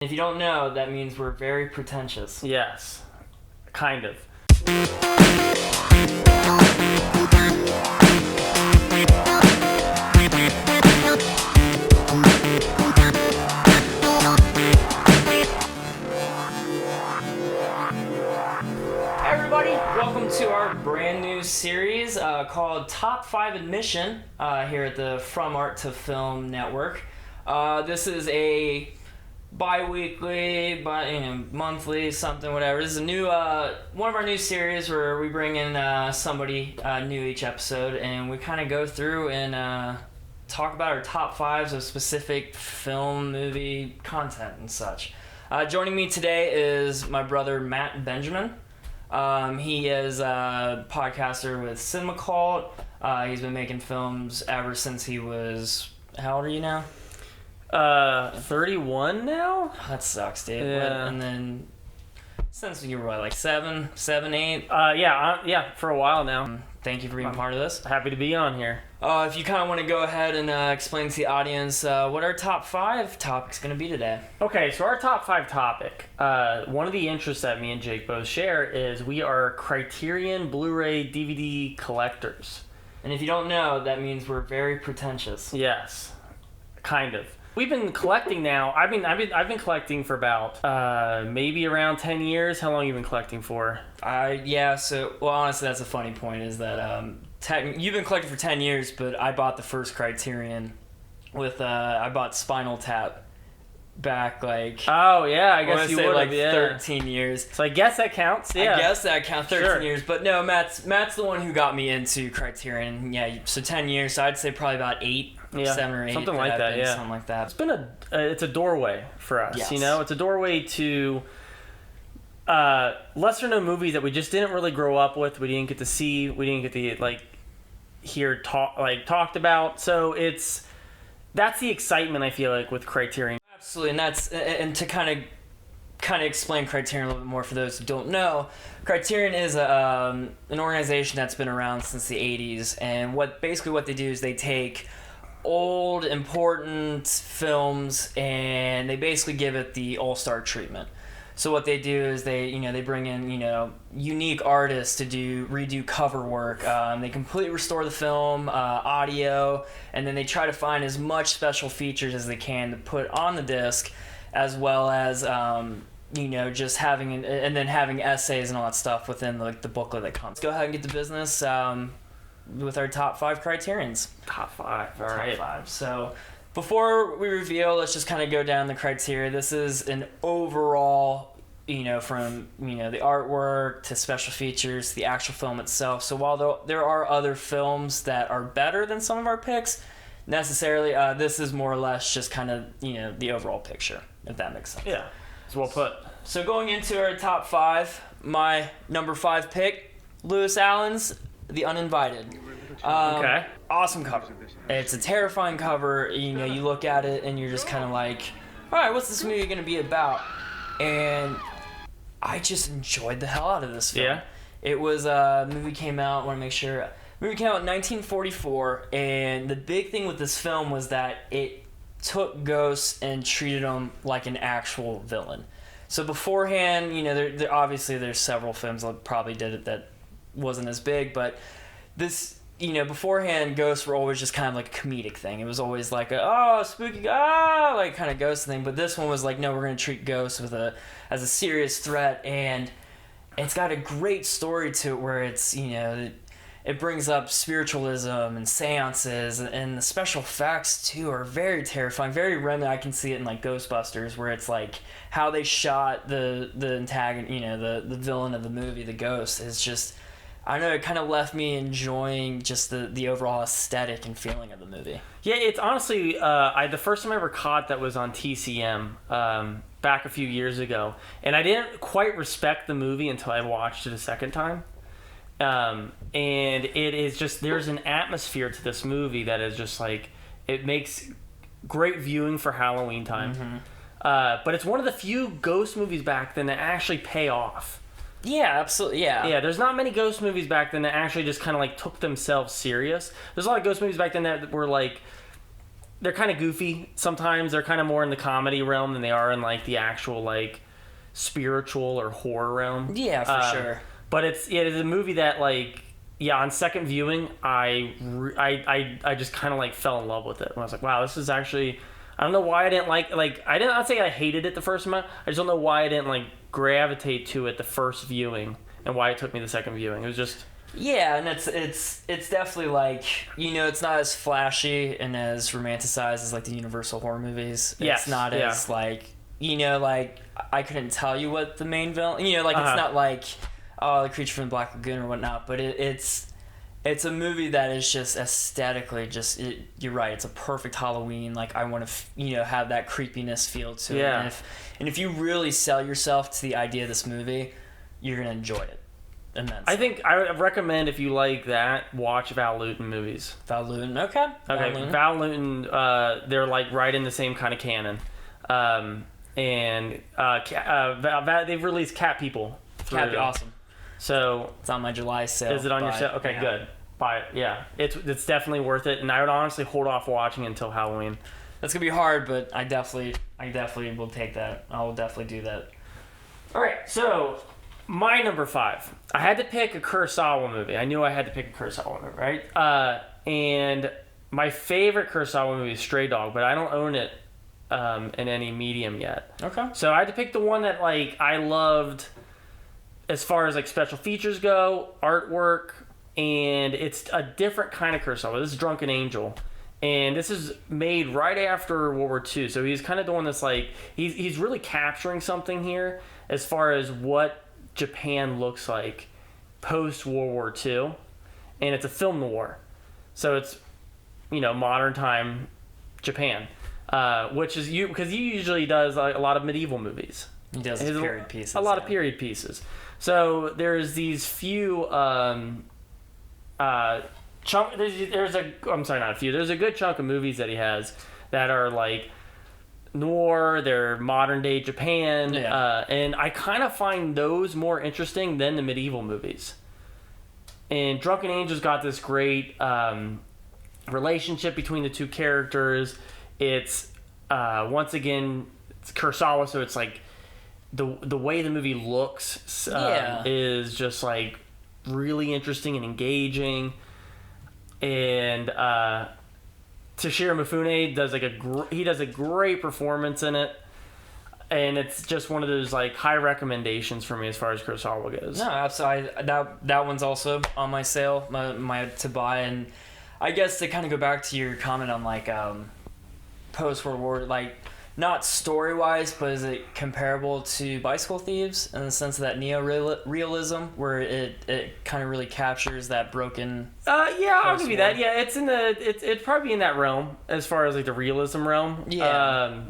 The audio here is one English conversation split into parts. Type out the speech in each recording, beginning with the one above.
If you don't know, that means we're very pretentious. Yes, kind of. Hey everybody, welcome to our brand new series called Top 5 Admission here at the From Art to Film Network. This is a bi-weekly, monthly, something, whatever. This is a new one of our new series where we bring in somebody new each episode, and we kind of go through and talk about our top fives of specific film, movie content and such. Joining me today is my brother Matt Benjamin. He is a podcaster with Cinema Cult. He's been making films ever since he was... How old are you now? 31 now? That sucks, dude. Yeah. And then since you were what, like 7, 8? Yeah, for a while now. Thank you for being part of this. Happy to be on here. If you kind of want to go ahead and explain to the audience what our top 5 topic's going to be today. Okay, so our top 5 topic, one of the interests that me and Jake both share is we are Criterion Blu-ray DVD collectors. And if you don't know, that means we're very pretentious. Yes, kind of. We've been collecting now. I've been collecting for about maybe around 10 years. How long have you been collecting for? Honestly, that's a funny point. Is that you've been collecting for 10 years, but I bought the first Criterion with I bought Spinal Tap back like. Oh yeah, I guess you would like yeah. 13 years. So I guess that counts. Yeah, I guess that counts 13 Sure. years. But no, Matt's the one who got me into Criterion. Yeah, so 10 years. So I'd say probably about 8. Yeah, 7 or 8, something like that. Yeah, something like that. It's been it's a doorway for us. Yes. You know, it's a doorway to lesser known movies that we just didn't really grow up with. We didn't get to see. We didn't get to hear talked about. So that's the excitement I feel like with Criterion. Absolutely, and to kind of explain Criterion a little bit more for those who don't know, Criterion is an organization that's been around since the 80s, and what they do is they take old important films and they basically give it the all-star treatment. So what they do is they bring in unique artists to redo cover work. They completely restore the film, audio, and then they try to find as much special features as they can to put on the disc, as well as just having essays and all that stuff within the booklet that comes. Go ahead and get to business with our top 5 Criterions. Top 5, all right. Top 5. So before we reveal, let's just kind of go down the criteria. This is an overall, from the artwork to special features, the actual film itself. So while there are other films that are better than some of our picks, necessarily, this is more or less just kind of the overall picture, if that makes sense. Yeah, it's well put. So going into our top 5, my number 5 pick, Lewis Allen's The Uninvited. Okay. Awesome cover. It's a terrifying cover. You look at it and you're just kind of like, all right, what's this movie going to be about? And I just enjoyed the hell out of this film. Yeah. It was movie came out. I want to make sure. Movie came out in 1944, and the big thing with this film was that it took ghosts and treated them like an actual villain. So beforehand, there obviously there's several films that probably did it that wasn't as big, but this, beforehand, ghosts were always just kind of like a comedic thing. It was always like spooky, like kind of ghost thing. But this one was like, no, we're going to treat ghosts as a serious threat, and it's got a great story to it where it's, it brings up spiritualism and seances, and the special effects too are very terrifying, very reminiscent. I can see it in like Ghostbusters, where it's like how they shot the antagonist, the villain of the movie, the ghost, is just, I don't know, it kind of left me enjoying just the overall aesthetic and feeling of the movie. Yeah, it's honestly, the first time I ever caught that was on TCM back a few years ago. And I didn't quite respect the movie until I watched it a second time. And it is just, there's an atmosphere to this movie that is just like, it makes great viewing for Halloween time. Mm-hmm. But it's one of the few ghost movies back then that actually pay off. Yeah, absolutely, yeah. Yeah, there's not many ghost movies back then that actually just kind of like took themselves serious. There's a lot of ghost movies back then that were like, they're kind of goofy sometimes. They're kind of more in the comedy realm than they are in like the actual like spiritual or horror realm. Yeah, for sure. But it is a movie that like on second viewing I just kind of like fell in love with it. I was like, wow, this is actually, I don't know why I didn't I'd say I hated it the first time. I just don't know why I didn't like gravitate to it the first viewing and why it took me the second viewing. It was just. Yeah, and it's definitely like, it's not as flashy and as romanticized as like the Universal horror movies. Yes, it's not as like, like I couldn't tell you what the main villain, it's not like the Creature from the Black Lagoon or whatnot, but it's a movie that is just aesthetically you're right, it's a perfect Halloween. Like I want to have that creepiness feel to it. And if you really sell yourself to the idea of this movie, you're gonna enjoy it. Immensely. I think I would recommend, if you like that, watch Val Lewton movies. Val Lewton, okay. Val Lewton, they're like right in the same kind of canon. They've released Cat People. Awesome. So it's on my July sale. Is it on your sale? Okay, yeah. Good. Buy it. Yeah, it's definitely worth it, and I would honestly hold off watching until Halloween. That's gonna be hard, but I definitely will take that. I will definitely do that. All right, so. My number 5. I had to pick a Kurosawa movie. I knew I had to pick a Kurosawa movie, right? And my favorite Kurosawa movie is Stray Dog, but I don't own it in any medium yet. Okay. So I had to pick the one that like I loved as far as like special features go, artwork, and it's a different kind of Kurosawa. This is Drunken Angel. And this is made right after World War II. So he's kind of doing this like he's really capturing something here as far as what Japan looks like post World War II, and it's a film noir, so it's modern time Japan, which is because he usually does like, a lot of medieval movies. He does period pieces. A lot of period pieces. So there's these few I'm sorry, not a few. There's a good chunk of movies that he has that are like noir, they're modern day Japan, and I kind of find those more interesting than the medieval movies. And Drunken Angel's got this great relationship between the two characters. It's once again it's Kurosawa, so it's like the way the movie looks is just like really interesting and engaging. And Toshiro Mifune does a great performance in it, and it's just one of those like high recommendations for me as far as Kurosawa goes. No, absolutely. That one's also on my sale, my to buy, and I guess to kind of go back to your comment on like post World War, like not story wise, but is it comparable to Bicycle Thieves in the sense of that neo-realism where it kind of really captures that broken? Yeah, I'll give you that. Yeah, it's probably in that realm as far as like the realism realm. Yeah.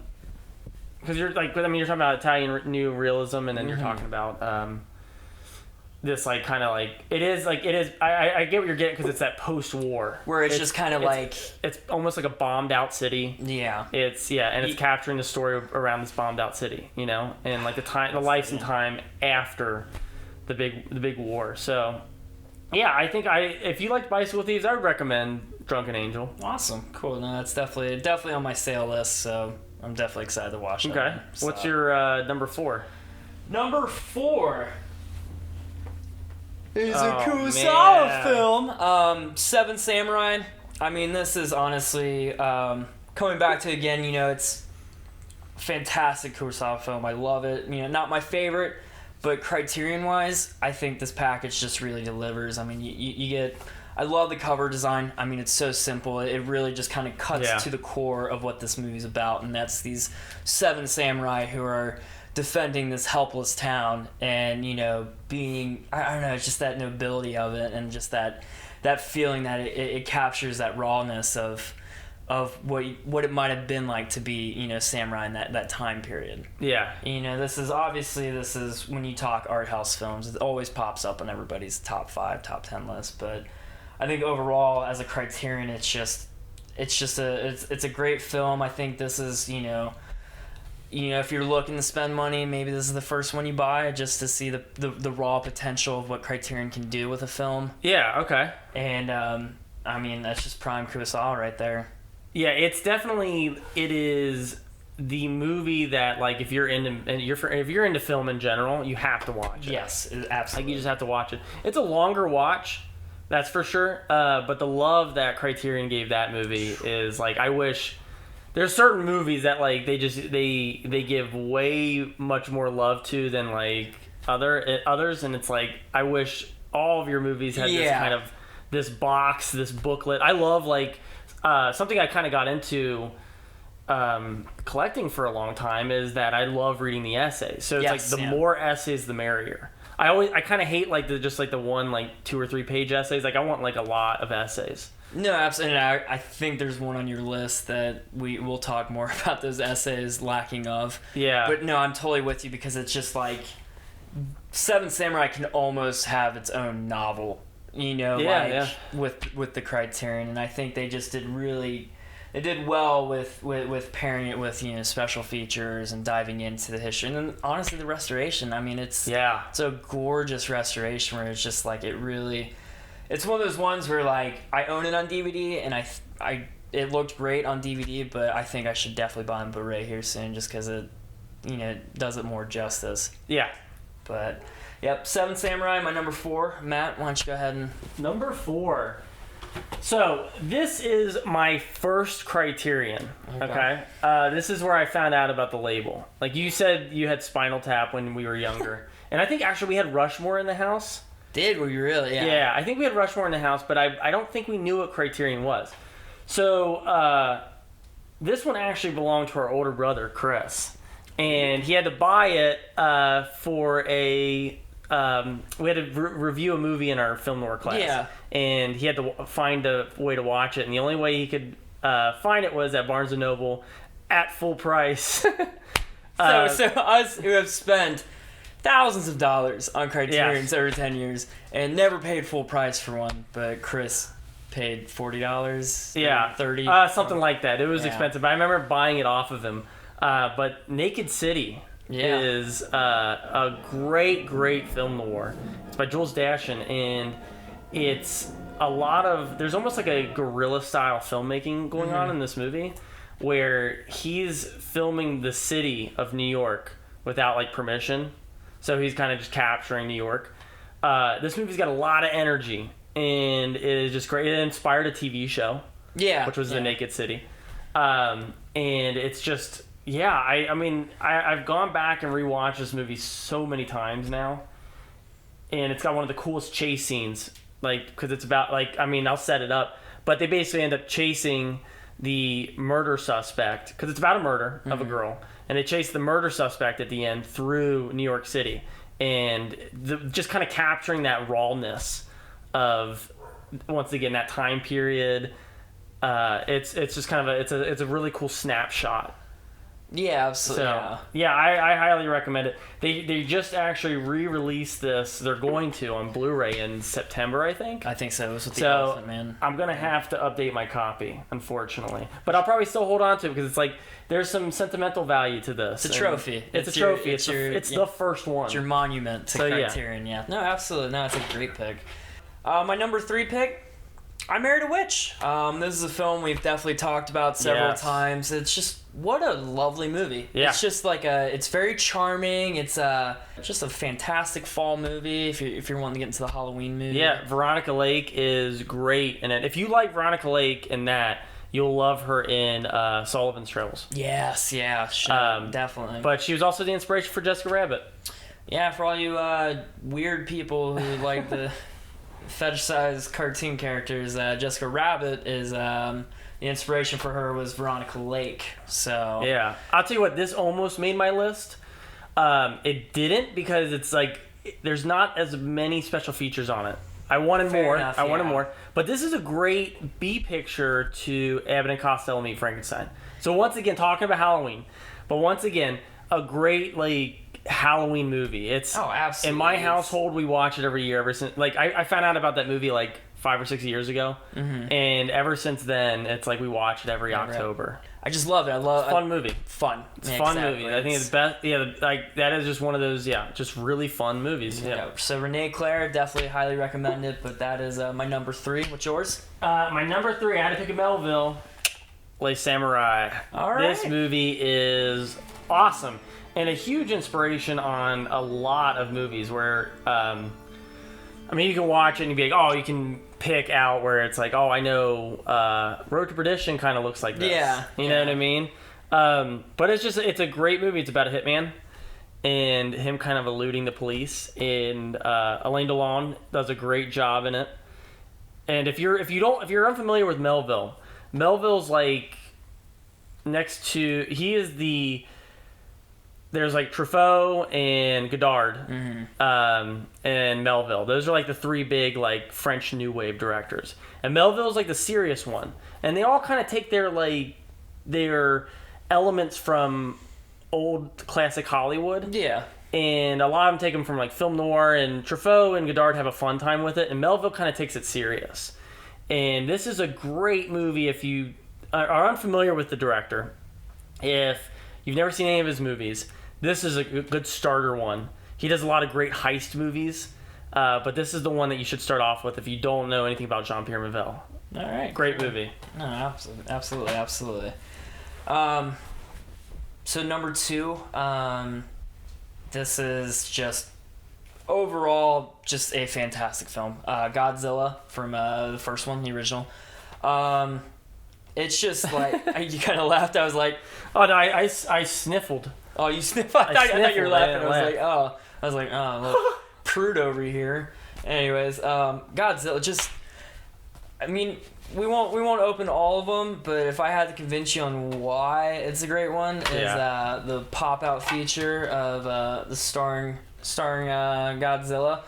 Because you're talking about Italian new realism, and then you're talking about this like kind of like it is. I get what you're getting because it's that post-war where it's just kind of like it's almost like a bombed out city. Yeah. It's capturing the story around this bombed out city, and like the life and time after the big war. So yeah, I think if you liked Bicycle Thieves, I would recommend Drunken Angel. Awesome, cool. No, that's definitely on my sale list. So I'm definitely excited to watch that. Okay, so. What's your number 4? Number 4 is a Kurosawa film, Seven Samurai. I mean, this is honestly coming back to again. it's a fantastic Kurosawa film. I love it. Not my favorite, but Criterion wise, I think this package just really delivers. I mean, you get. I love the cover design. I mean, it's so simple. It really just kind of cuts to the core of what this movie's about, and that's these 7 samurai who are defending this helpless town, and being I don't know, it's just that nobility of it, and just that feeling that it captures that rawness of what it might have been like to be samurai in that time period. Yeah. This is when you talk art house films, it always pops up on everybody's top 5, top 10 list, but I think overall as a Criterion, it's a great film. I think this is if you're looking to spend money, maybe this is the first one you buy just to see the raw potential of what Criterion can do with a film. Yeah, okay. And I mean, that's just prime Kurosawa right there. Yeah, it's definitely it is the movie that like if you're into film in general, you have to watch it. Yes, Like absolutely. you just have to watch it. It's a longer watch, that's for sure. But the love that Criterion gave that movie is like I wish there's certain movies that like they give way much more love to than like others, and it's like I wish all of your movies had this kind of this box, this booklet. I love like something I kind of got into collecting for a long time is that I love reading the essays. So it's like the more essays, the merrier. I kind of hate like the one like 2 or 3 page essays. Like I want like a lot of essays. No, absolutely. And I think there's one on your list that we'll talk more about those essays lacking of. Yeah. But no, I'm totally with you because it's just like Seven Samurai can almost have its own novel, with the Criterion, and I think they just did well with pairing it with special features and diving into the history, and then honestly the restoration. I mean, it's a gorgeous restoration where it's just like it's one of those ones where like I own it on DVD and it looked great on DVD, but I think I should definitely buy it on Blu-ray here soon just because it does it more justice. Yeah. But, yep, Seven Samurai, my number 4. Matt, why don't you go ahead and... Number 4. So, this is my first Criterion, okay? This is where I found out about the label. Like, you said you had Spinal Tap when we were younger. And I think, actually, we had Rushmore in the house. Did we really? Yeah. Yeah, I think we had Rushmore in the house, but I don't think we knew what Criterion was. So, this one actually belonged to our older brother, Chris. And he had to buy it for we had to review a movie in our film noir class. Yeah. And he had to find a way to watch it. And the only way he could find it was at Barnes & Noble at full price. So us who have spent thousands of dollars on Criterions over 10 years and never paid full price for one, but Chris paid $40. Yeah. $30. Something like that. It was expensive. I remember buying it off of him. But Naked City is a great film noir. It's by Jules Dashin, and it's there's almost like a guerrilla style filmmaking going on in this movie, where he's filming the city of New York without like permission. So he's kind of just capturing New York. This movie's got a lot of energy, and it is just great. It inspired a TV show, which was The Naked City, and it's just. Yeah, I mean, I've gone back and rewatched this movie so many times now, and it's got one of the coolest chase scenes, like, because it's about, like, I mean, I'll set it up, but they basically end up chasing the murder suspect, because it's about a murder of a girl, and they chase the murder suspect at the end through New York City, and just kind of capturing that rawness of, once again, that time period. It's just kind of it's a really cool snapshot. Yeah, absolutely. So, I highly recommend it. They just actually re-released this. They're going to on Blu-ray in September, I think. I think so. It was with the Elephant Man. I'm gonna have to update my copy, unfortunately, but I'll probably still hold on to it because it's like there's some sentimental value to this. It's a trophy. It's a trophy. It's the first one. It's your monument to Criterion. Yeah. No, absolutely. No, it's a great pick. My number 3 pick. I Married a Witch. This is a film we've definitely talked about several times. It's just what a lovely movie. Yeah. It's just like it's very charming. It's just a fantastic fall movie if you're wanting to get into the Halloween movie. Yeah, Veronica Lake is great, and if you like Veronica Lake in that, you'll love her in Sullivan's Travels. Yes, definitely. But she was also the inspiration for Jessica Rabbit. Yeah, for all you weird people who like the fetishized cartoon characters, Jessica Rabbit is the inspiration for her was Veronica Lake. So yeah, I'll tell you what, this almost made my list. It didn't because it's like there's not as many special features on it. I wanted more. But this is a great B picture to Abbott and Costello Meet Frankenstein. So once again, talking about Halloween, but once again, a great like Halloween movie. It's absolutely. In my household, we watch it every year. Ever since, like, I found out about that movie like 5 or 6 years ago, and ever since then, it's like we watch it every October. I just love it. It's a fun movie. Fun. It's a fun movie. I think it's best. Yeah, like that is just one of those. Yeah, just really fun movies. Yeah. So Renee Claire, definitely highly recommend it. But that is my number 3. What's yours? My number 3. I had to pick a Melville. Les Samurai. All right. This movie is awesome and a huge inspiration on a lot of movies where, I mean, you can watch it and be like, oh, you can pick out where it's like, oh, I know Road to Perdition kind of looks like this. Yeah. You know what I mean? But it's a great movie. It's about a hitman and him kind of eluding the police. And Alain Delon does a great job in it. And if you're unfamiliar with Melville's like next to there's like Truffaut and Godard, and Melville. Those are like the three big like French New Wave directors. And Melville's like the serious one. And they all kind of take their elements from old classic Hollywood. Yeah. And a lot of them take them from like film noir, and Truffaut and Godard have a fun time with it, and Melville kind of takes it serious. And this is a great movie if you are unfamiliar with the director. If you've never seen any of his movies, this is a good starter one. He does a lot of great heist movies, but this is the one that you should start off with if you don't know anything about Jean-Pierre Melville. All right. Great movie. No, absolutely. So number 2, this is just overall just a fantastic film. Godzilla from the first one, the original. It's just like you kind of laughed. I was like, oh no, I sniffled. Oh, you sniffed? I thought you were laughing. I was like, oh, look, prude over here. Anyways, Godzilla. Just, I mean, we won't open all of them, but if I had to convince you on why it's a great one, is the pop out feature of the starring Godzilla.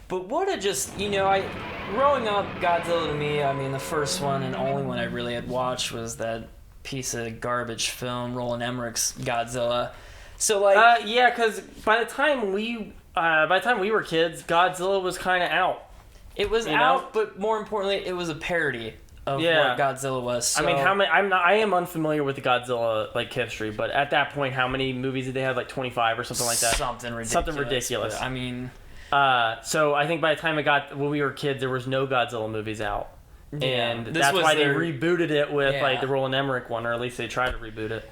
But what a just, growing up, Godzilla to me, I mean, the first one and only one I really had watched was that piece of garbage film, Roland Emmerich's Godzilla. So like, yeah, because by the time we were kids, Godzilla was kind of out. It was out, but more importantly, it was a parody of what Godzilla was. So, I mean, I am unfamiliar with the Godzilla like history, but at that point, how many movies did they have? Like 25 or something like that. Something ridiculous. I mean, so I think by the time when we were kids, there was no Godzilla movies out, and that's why they rebooted it with like the Roland Emmerich one, or at least they tried to reboot it.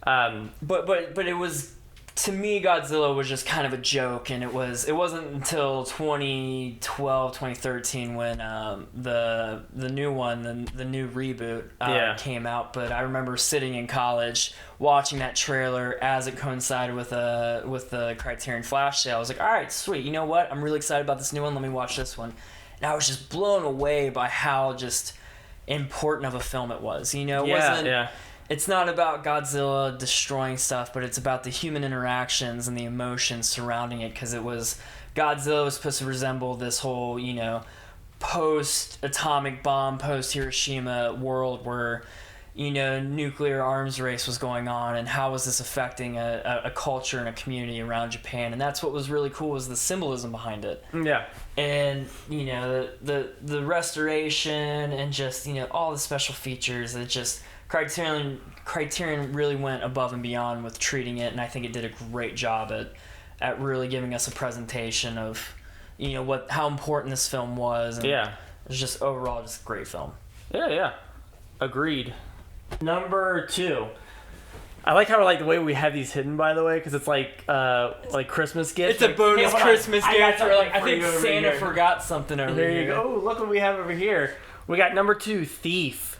But it was, to me, Godzilla was just kind of a joke, and it wasn't until 2012, 2013 when the new one, the new reboot came out. But I remember sitting in college watching that trailer as it coincided with the Criterion flash sale. I was like, all right, sweet. You know what? I'm really excited about this new one. Let me watch this one. And I was just blown away by how just important of a film it was. It's not about Godzilla destroying stuff, but it's about the human interactions and the emotions surrounding it, because Godzilla was supposed to resemble this whole, post-atomic bomb, post-Hiroshima world where, nuclear arms race was going on, and how was this affecting a culture and a community around Japan. And that's what was really cool, was the symbolism behind it. Yeah. And, the restoration and just, all the special features, it just... Criterion really went above and beyond with treating it, and I think it did a great job at really giving us a presentation of, how important this film was. And it was just overall just a great film. Yeah. Agreed. Number 2. I like how the way we have these hidden, by the way, because it's like Christmas gifts. It's a bonus Christmas gift. I think Santa forgot something over here. There you go. Oh, look what we have over here. We got number 2, Thief.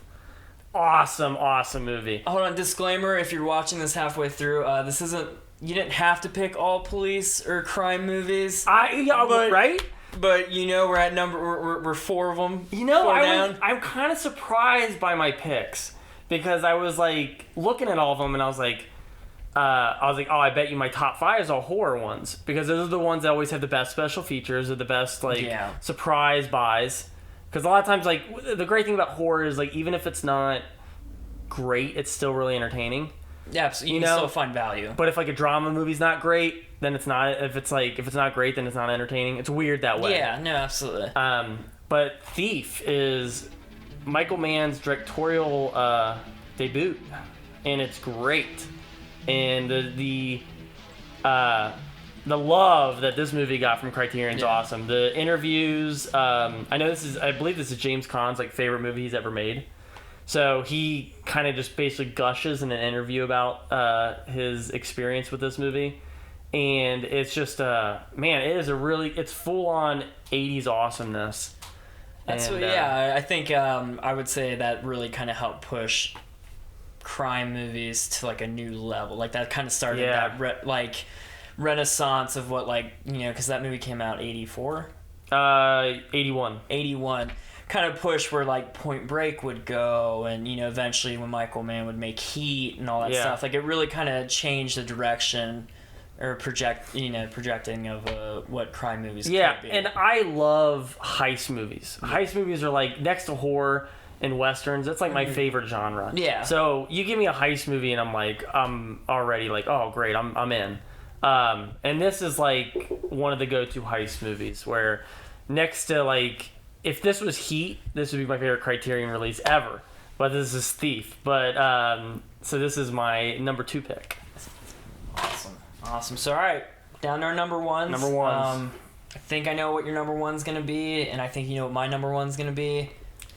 Awesome movie. Hold on, disclaimer, if you're watching this halfway through, this isn't, you didn't have to pick all police or crime movies. Right? But we're at we're 4 of them. I'm kind of surprised by my picks, because I was like looking at all of them and I was like, oh, I bet you my top 5 is all horror ones, because those are the ones that always have the best special features or the best surprise buys. Because a lot of times, the great thing about horror is, even if it's not great, it's still really entertaining. Yeah, so you can still find value. But if, a drama movie's not great, then it's not. If it's not great, then it's not entertaining. It's weird that way. Yeah, no, absolutely. But Thief is Michael Mann's directorial debut, and it's great. And the love that this movie got from Criterion's awesome. The interviews, I believe this is James Caan's favorite movie he's ever made. So he kind of just basically gushes in an interview about his experience with this movie. And it's just, man, it's full on 80s awesomeness. That's and, I think I would say that really kind of helped push crime movies to like a new level. Like that kind of started that renaissance of what, like, you know, because that movie came out 84? 81. 81. Kind of push where like Point Break would go, and, you know, eventually when Michael Mann would make Heat and all that stuff. Like it really kind of changed the direction or projecting of what crime movies could be. And I love heist movies. Heist movies are like, next to horror and westerns, that's like my favorite genre. Yeah. So you give me a heist movie and I'm already like, oh great, I'm in. And this is like one of the go-to heist movies where next to, like, if this was Heat, this would be my favorite Criterion release ever. But this is Thief. But so this is my number 2 pick. Awesome. So all right, down to our number ones. I think I know what your number one's gonna be, and I think you know what my number one's gonna be.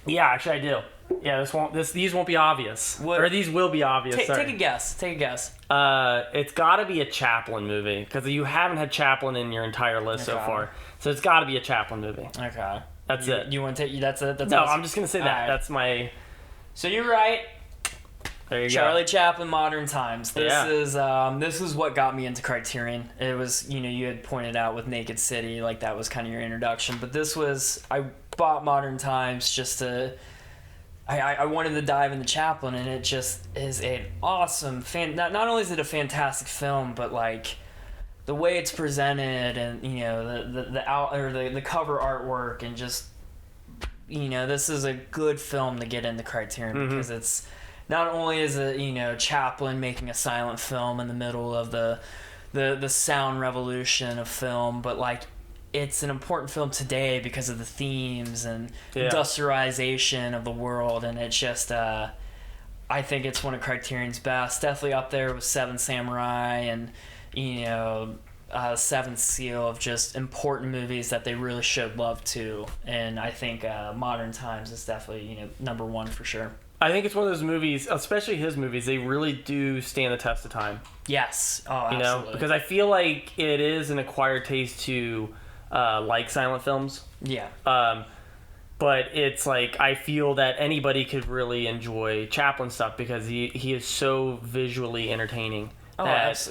Yeah, actually I do. Yeah, these won't be obvious. Or these will be obvious. Take a guess. It's got to be a Chaplin movie, because you haven't had Chaplin in your entire list so far. So it's got to be a Chaplin movie. Okay. That's it. You want to take? That's it. No, I'm just gonna say that. Right. That's my. So you're right. There you Charlie go. Chaplin, Modern Times. This is what got me into Criterion. It was, you know, you had pointed out with Naked City, like that was kind of your introduction. But this was, I bought Modern Times just to. I wanted to dive into Chaplin, and it just is an awesome not only is it a fantastic film, but like the way it's presented, and, you know, the cover artwork, and just, you know, this is a good film to get into Criterion because it's not only is it, you know, Chaplin making a silent film in the middle of the sound revolution of film, but like it's an important film today because of the themes and industrialization of the world, and it's just I think it's one of Criterion's best. Definitely up there with Seven Samurai and, you know, Seventh Seal, of just important movies that they really showed love to. And I think Modern Times is definitely, you know, number one for sure. I think it's one of those movies, especially his movies, they really do stand the test of time. Yes. Oh, absolutely. You know, because I feel like it is an acquired taste to like silent films. Yeah. But it's like, I feel that anybody could really enjoy Chaplin stuff because he is so visually entertaining. That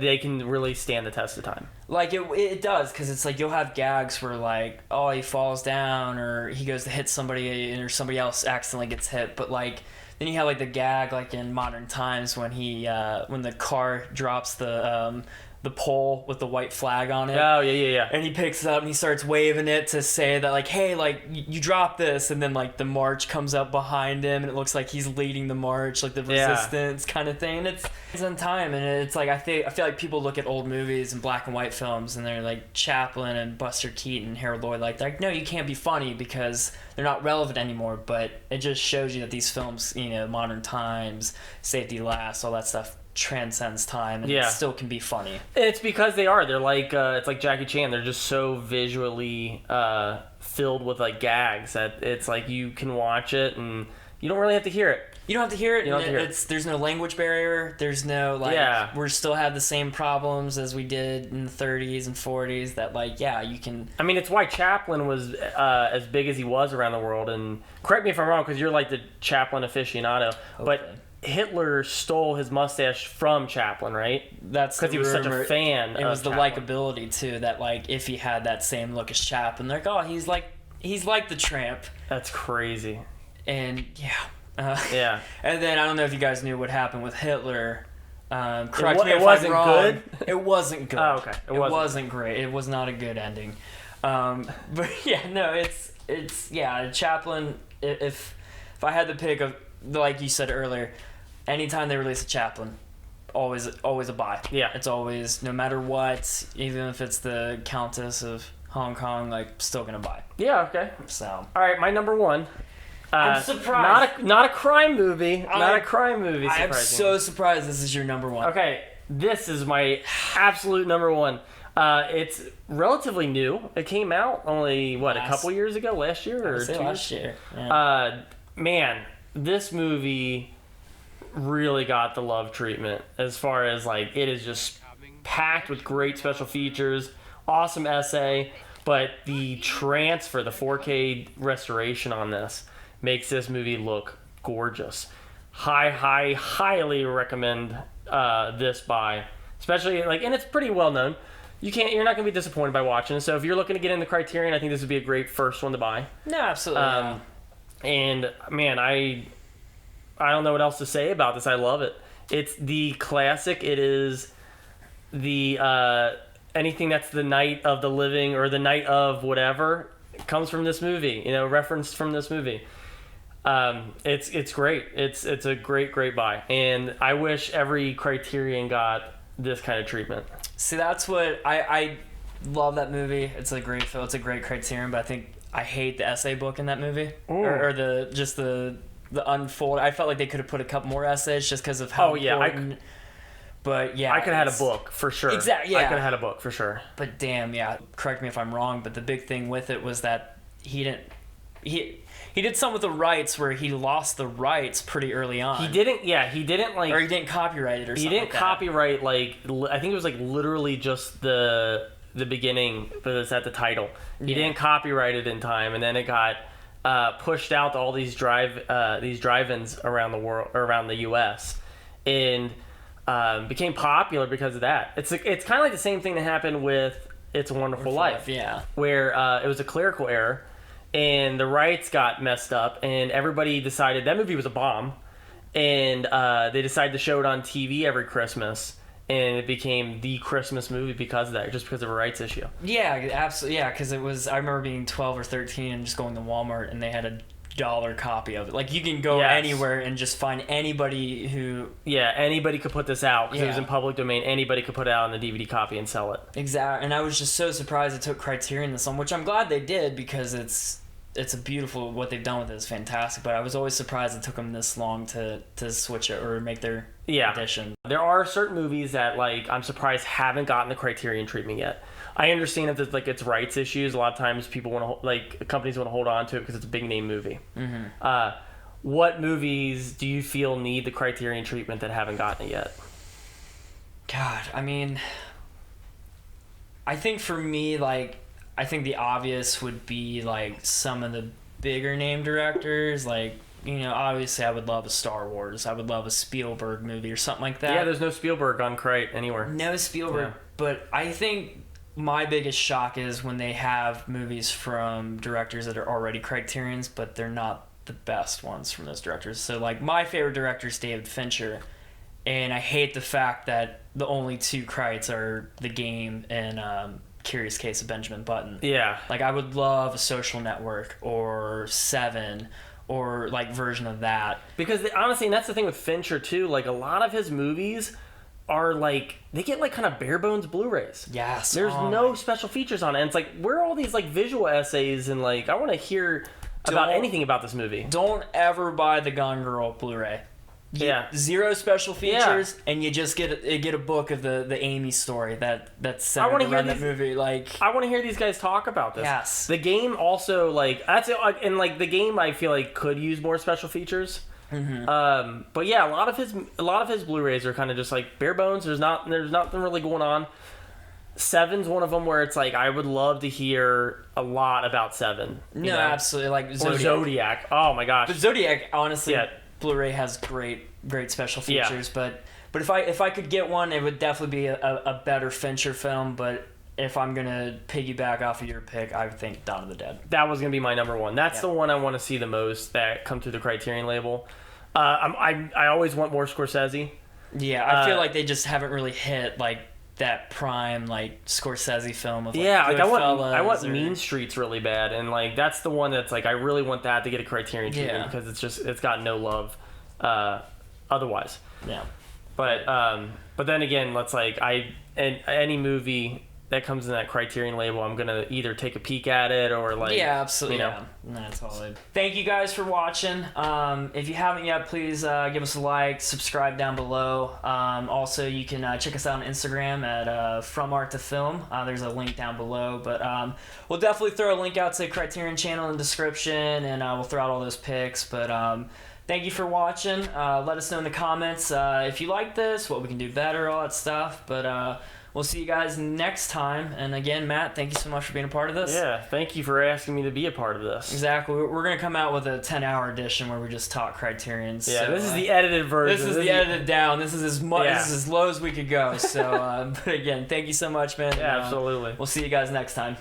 they can really stand the test of time. Like it does, because it's like you'll have gags where, like, oh, he falls down, or he goes to hit somebody, or somebody else accidentally gets hit. But like then you have like the gag like in Modern Times when when the car drops the pole with the white flag on it. Oh, yeah. And he picks it up and he starts waving it to say that, like, hey, like, you dropped this. And then, like, the march comes up behind him and it looks like he's leading the march, like the resistance kind of thing. And it's on time. And it's like, I feel like people look at old movies and black and white films and they're like Chaplin and Buster Keaton, Harold Lloyd, like, no, you can't be funny because they're not relevant anymore. But it just shows you that these films, you know, Modern Times, Safety Last, all that stuff, transcends time, and it still can be funny. It's because they're like it's like Jackie Chan. They're just so visually filled with like gags that it's like you can watch it and you don't really have to hear it. You don't have to hear it. There's no language barrier. There's no we still have the same problems as we did in the 30s and 40s. That you can. I mean, it's why Chaplin was as big as he was around the world. And correct me if I'm wrong, because you're like the Chaplin aficionado, but Hitler stole his mustache from Chaplin, right? That's because he was such a fan. It was the Chaplin. Likability too. That like if he had that same look as Chaplin, they're like, oh, he's like the Tramp. That's crazy. And and then I don't know if you guys knew what happened with Hitler. Correct me if I'm wrong. Good? It wasn't good. Oh, okay. It wasn't great. It was not a good ending. But it's Chaplin. If I had to pick like you said earlier, anytime they release a Chaplin, always a buy. Yeah. It's always, no matter what, even if it's the Countess of Hong Kong, like, still gonna buy. Yeah, okay. So. All right, my number one. I'm surprised. Not a crime movie. Not a crime movie. I'm so surprised this is your number one. Okay, this is my absolute number one. It's relatively new. It came out only, a couple years ago? Last year? Last year. Yeah. man, this movie really got the love treatment as far as like it is just packed with great special features, awesome essay, but the transfer, the 4K restoration on this makes this movie look gorgeous. Highly recommend this buy, especially like, and it's pretty well known. You're not gonna be disappointed by watching it. So if you're looking to get into Criterion, I think this would be a great first one to buy. No, absolutely. And man, I don't know what else to say about this. I love it. It's the classic. It is the anything that's the night of the living or the night of whatever comes from this movie. Referenced from this movie. It's great. It's a great buy, and I wish every Criterion got this kind of treatment. See, that's what I love that movie. It's a great film. It's a great Criterion, but I think I hate the essay book in that movie, or the unfold. I felt like they could have put a couple more essays just because of how important. But yeah, I could have had a book for sure. Exactly. Yeah, I could have had a book for sure. But damn, yeah. Correct me if I'm wrong, but the big thing with it was that he did something with the rights where he lost the rights pretty early on. He didn't like, or he didn't copyright it or something. He didn't copyright like I think it was like literally just the beginning, but it's at the title. He didn't copyright it in time, and then it got pushed out to all these drive-ins around the world, around the U.S. and became popular because of that. It's kind of like the same thing that happened with It's a Wonderful Life, where it was a clerical error. And the rights got messed up, and everybody decided that movie was a bomb, and they decided to show it on TV every Christmas, and it became the Christmas movie because of that, just because of a rights issue. Yeah, absolutely. Yeah, because it was. I remember being 12 or 13 and just going to Walmart, and they had $1 copy of it. Like, you can go anywhere and just find anybody who. Yeah, anybody could put this out because it was in public domain. Anybody could put it out on the DVD copy and sell it. Exactly, and I was just so surprised it took Criterion this long, which I'm glad they did because it's a beautiful, what they've done with it is fantastic, but I was always surprised it took them this long to switch it or make their addition. There are certain movies that, like, I'm surprised haven't gotten the Criterion treatment yet. I understand if it's rights issues. A lot of times people want to, companies want to hold on to it because it's a big name movie. Mm-hmm. What movies do you feel need the Criterion treatment that haven't gotten it yet? God, I mean, I think for me, I think the obvious would be some of the bigger name directors, obviously I would love a Star Wars. I would love a Spielberg movie or something like that. Yeah, there's no Spielberg on Crite anywhere. No Spielberg, but I think my biggest shock is when they have movies from directors that are already Criterions, but they're not the best ones from those directors. So my favorite director is David Fincher, and I hate the fact that the only two Crites are The Game and Curious Case of Benjamin Button. Yeah. I would love a Social Network or Seven or version of that. Because honestly, and that's the thing with Fincher too, a lot of his movies are they get kind of bare bones Blu-rays. Yes. There's no special features on it. And it's where are all these visual essays and I want to hear about anything about this movie. Don't ever buy the Gone Girl Blu-ray. Yeah, zero special features, and you just get a book of the Amy story that's centered around that movie. I want to hear these guys talk about this. Yes, The Game also that's it, and The Game I feel could use more special features. Mm-hmm. But yeah, a lot of his Blu-rays are kind of just bare bones. There's nothing really going on. Seven's one of them where it's I would love to hear a lot about Seven. No, absolutely, Zodiac. Or Zodiac. Oh my gosh, but Zodiac, honestly, Blu-ray has great special features, but if I could get one, it would definitely be a better Fincher film. But if I'm gonna piggyback off of your pick, I would think Dawn of the Dead. That was gonna be my number one. That's the one I want to see the most that come through the Criterion label. I always want more Scorsese. Yeah, I feel they just haven't really hit that prime Scorsese film of I want Mean Streets really bad, and that's the one that's I really want that to get a Criterion treatment because it's got no love otherwise. Yeah. But then again, let's any movie that comes in that Criterion label, I'm gonna either take a peek at it or like yeah, absolutely. you know. Yeah, that's totally. Thank you guys for watching. If you haven't yet, please give us a like, subscribe down below. Also, you can check us out on Instagram at From Art to Film. There's a link down below, but we'll definitely throw a link out to the Criterion channel in the description, and we'll throw out all those pics. But thank you for watching. Let us know in the comments if you like this, what we can do better, all that stuff. But we'll see you guys next time. And again, Matt, thank you so much for being a part of this. Yeah, thank you for asking me to be a part of this. Exactly. We're going to come out with a 10-hour edition where we just talk Criterions. Yeah, so, this is the edited version. This is the edited down. This is as much. Yeah. This is as low as we could go. So, but again, thank you so much, man. Yeah, absolutely. We'll see you guys next time.